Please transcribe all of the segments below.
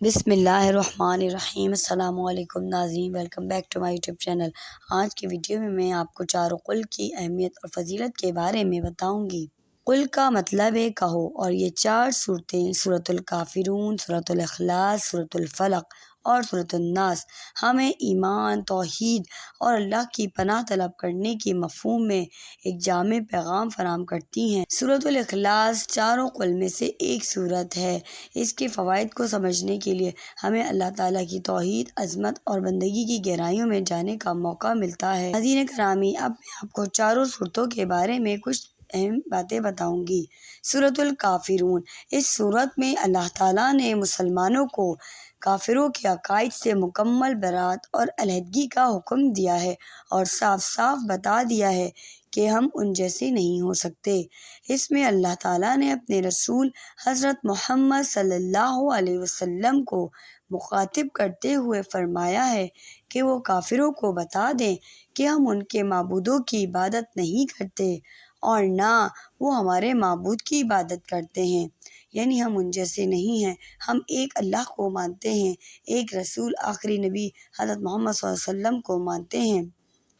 بسم اللہ الرحمن الرحیم۔ السلام علیکم ناظرین، welcome back to my YouTube channel. آج کی ویڈیو میں آپ کو چاروں قل کی اہمیت اور فضیلت کے بارے میں بتاؤں گی۔ قل کا مطلب ہے کہو، اور یہ چار صورتیں سورۃ الکافرون، سورۃ الاخلاص، سورۃ الفلق اور سورۃ الناس ہمیں ایمان، توحید اور اللہ کی پناہ طلب کرنے کی مفہوم میں ایک جامع پیغام فراہم کرتی ہیں۔ سورۃ الاخلاص چاروں قل میں سے ایک صورت ہے۔ اس کے فوائد کو سمجھنے کے لیے ہمیں اللہ تعالیٰ کی توحید، عظمت اور بندگی کی گہرائیوں میں جانے کا موقع ملتا ہے۔ ناظرین کرامی، اب میں آپ کو چاروں صورتوں کے بارے میں کچھ اہم باتیں بتاؤں گی۔ سورۃ الکافرون، اس صورت میں اللہ تعالیٰ نے مسلمانوں کو کافروں کے عقائد سے مکمل برات اور علیحدگی کا حکم دیا ہے اور صاف صاف بتا دیا ہے کہ ہم ان جیسے نہیں ہو سکتے۔ اس میں اللہ تعالیٰ نے اپنے رسول حضرت محمد صلی اللہ علیہ وسلم کو مخاطب کرتے ہوئے فرمایا ہے کہ وہ کافروں کو بتا دیں کہ ہم ان کے معبودوں کی عبادت نہیں کرتے اور نہ وہ ہمارے معبود کی عبادت کرتے ہیں، یعنی ہم ان جیسے نہیں ہیں۔ ہم ایک اللہ کو مانتے ہیں، ایک رسول آخری نبی حضرت محمد صلی اللہ علیہ وسلم کو مانتے ہیں۔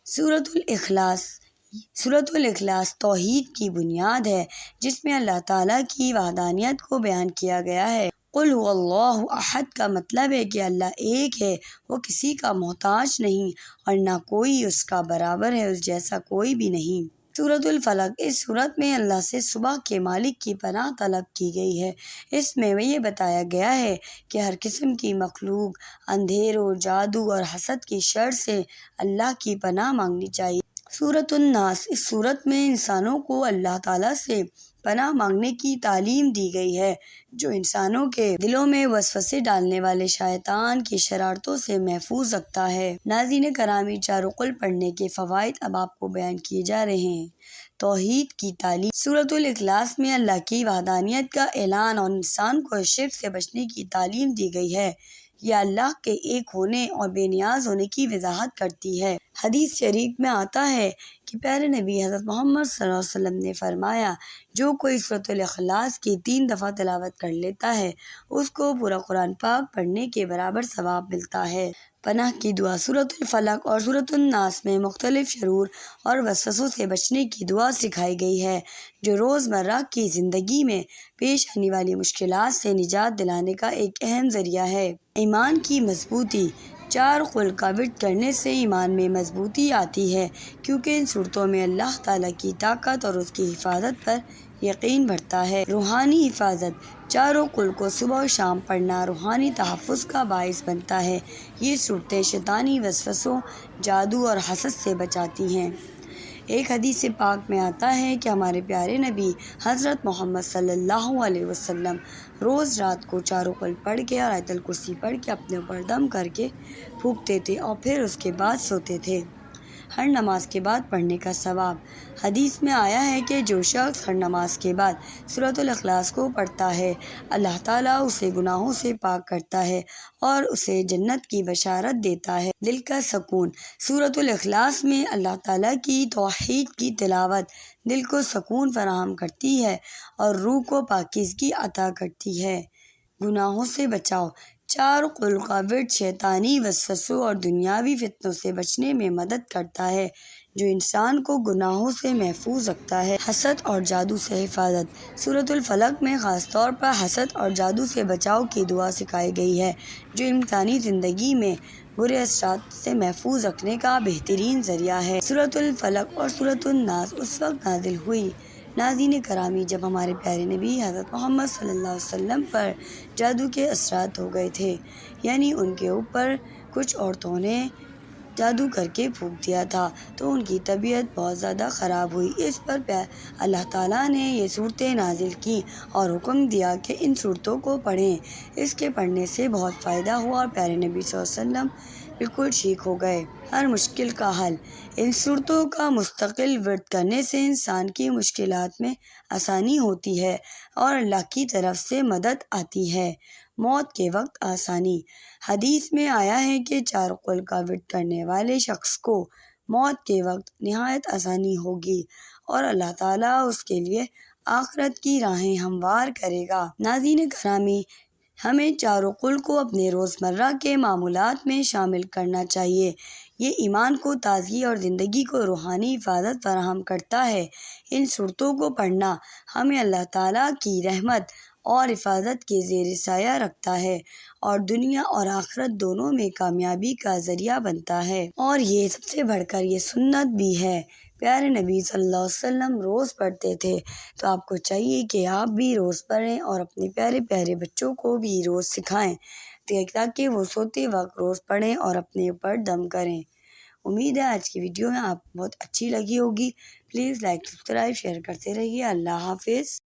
سورۃ الاخلاص توحید کی بنیاد ہے، جس میں اللہ تعالیٰ کی وحدانیت کو بیان کیا گیا ہے۔ قل هو اللہ احد کا مطلب ہے کہ اللہ ایک ہے، وہ کسی کا محتاج نہیں اور نہ کوئی اس کا برابر ہے، اس جیسا کوئی بھی نہیں۔ سورۃ الفلق، اس صورت میں اللہ سے صبح کے مالک کی پناہ طلب کی گئی ہے۔ اس میں یہ بتایا گیا ہے کہ ہر قسم کی مخلوق، اندھیروں، جادو اور حسد کی شر سے اللہ کی پناہ مانگنی چاہیے۔ سورۃ الناس، اس صورت میں انسانوں کو اللہ تعالیٰ سے پناہ مانگنے کی تعلیم دی گئی ہے، جو انسانوں کے دلوں میں وسوسے ڈالنے والے شیطان کی شرارتوں سے محفوظ رکھتا ہے۔ ناظرین کرامی، چاروں قل پڑھنے کے فوائد اب آپ کو بیان کیے جا رہے ہیں۔ توحید کی تعلیم، سورۃ الاخلاص میں اللہ کی وحدانیت کا اعلان اور انسان کو شرک سے بچنے کی تعلیم دی گئی ہے۔ یہ اللہ کے ایک ہونے اور بے نیاز ہونے کی وضاحت کرتی ہے۔ حدیث شریف میں آتا ہے کہ پیارے نبی حضرت محمد صلی اللہ علیہ وسلم نے فرمایا، جو کوئی سورۃ الاخلاص کی 3 دفعہ تلاوت کر لیتا ہے، اس کو پورا قرآن پاک پڑھنے کے برابر ثواب ملتا ہے۔ پناہ کی دعا، سورۃ الفلق اور سورۃ الناس میں مختلف شرور اور وسوسوں سے بچنے کی دعا سکھائی گئی ہے، جو روزمرہ کی زندگی میں پیش آنے والی مشکلات سے نجات دلانے کا ایک اہم ذریعہ ہے۔ ایمان کی مضبوطی، چار قل کا ورد کرنے سے ایمان میں مضبوطی آتی ہے، کیونکہ ان صورتوں میں اللہ تعالیٰ کی طاقت اور اس کی حفاظت پر یقین بڑھتا ہے۔ روحانی حفاظت، چاروں قل کو صبح و شام پڑھنا روحانی تحفظ کا باعث بنتا ہے۔ یہ صورتیں شیطانی وسوسوں، جادو اور حسد سے بچاتی ہیں۔ ایک حدیث پاک میں آتا ہے کہ ہمارے پیارے نبی حضرت محمد صلی اللہ علیہ وسلم روز رات کو چاروں قل پڑھ کے اور آیت الکرسی پڑھ کے اپنے اوپر دم کر کے پھونکتے تھے اور پھر اس کے بعد سوتے تھے۔ ہر نماز کے بعد پڑھنے کا ثواب، حدیث میں آیا ہے کہ جو شخص ہر نماز کے بعد سورۃ الاخلاص کو پڑھتا ہے، اللہ تعالیٰ اسے گناہوں سے پاک کرتا ہے اور اسے جنت کی بشارت دیتا ہے۔ دل کا سکون، سورۃ الاخلاص میں اللہ تعالیٰ کی توحید کی تلاوت دل کو سکون فراہم کرتی ہے اور روح کو پاکیزگی عطا کرتی ہے۔ گناہوں سے بچاؤ، چار قل کا ورد شیطانی وسوسوں اور دنیاوی فتنوں سے بچنے میں مدد کرتا ہے، جو انسان کو گناہوں سے محفوظ رکھتا ہے۔ حسد اور جادو سے حفاظت، سورۃ الفلق میں خاص طور پر حسد اور جادو سے بچاؤ کی دعا سکھائی گئی ہے، جو انسانی زندگی میں برے اثرات سے محفوظ رکھنے کا بہترین ذریعہ ہے۔ سورۃ الفلق اور سورۃ الناس اس وقت نازل ہوئی، ناظرین کرامی، جب ہمارے پیارے نبی حضرت محمد صلی اللہ علیہ وسلم پر جادو کے اثرات ہو گئے تھے، یعنی ان کے اوپر کچھ عورتوں نے جادو کر کے پھونک دیا تھا تو ان کی طبیعت بہت زیادہ خراب ہوئی۔ اس پر اللہ تعالیٰ نے یہ صورتیں نازل کی اور حکم دیا کہ ان صورتوں کو پڑھیں۔ اس کے پڑھنے سے بہت فائدہ ہوا اور پیارے نبی صلی اللہ علیہ وسلم بالکل ٹھیک ہو گئے۔ ہر مشکل کا حل، ان صورتوں کا مستقل ورد کرنے سے انسان کی مشکلات میں آسانی ہوتی ہے اور اللہ کی طرف سے مدد آتی ہے۔ موت کے وقت آسانی، حدیث میں آیا ہے کہ چار قل کا ورد کرنے والے شخص کو موت کے وقت نہایت آسانی ہوگی اور اللہ تعالیٰ اس کے لیے آخرت کی راہیں ہموار کرے گا۔ ناظرین کرامی، ہمیں چاروں قل کو اپنے روزمرہ کے معمولات میں شامل کرنا چاہیے۔ یہ ایمان کو تازگی اور زندگی کو روحانی حفاظت فراہم کرتا ہے۔ ان صورتوں کو پڑھنا ہمیں اللہ تعالیٰ کی رحمت اور حفاظت کے زیر سایہ رکھتا ہے اور دنیا اور آخرت دونوں میں کامیابی کا ذریعہ بنتا ہے۔ اور یہ سب سے بڑھ کر یہ سنت بھی ہے۔ پیارے نبی صلی اللہ علیہ وسلم روز پڑھتے تھے، تو آپ کو چاہیے کہ آپ بھی روز پڑھیں اور اپنے پیارے پیارے بچوں کو بھی روز سکھائیں تاکہ وہ سوتے وقت روز پڑھیں اور اپنے اوپر دم کریں۔ امید ہے آج کی ویڈیو میں آپ کو بہت اچھی لگی ہوگی۔ پلیز لائک، سبسکرائب، شیئر کرتے رہیے۔ اللہ حافظ۔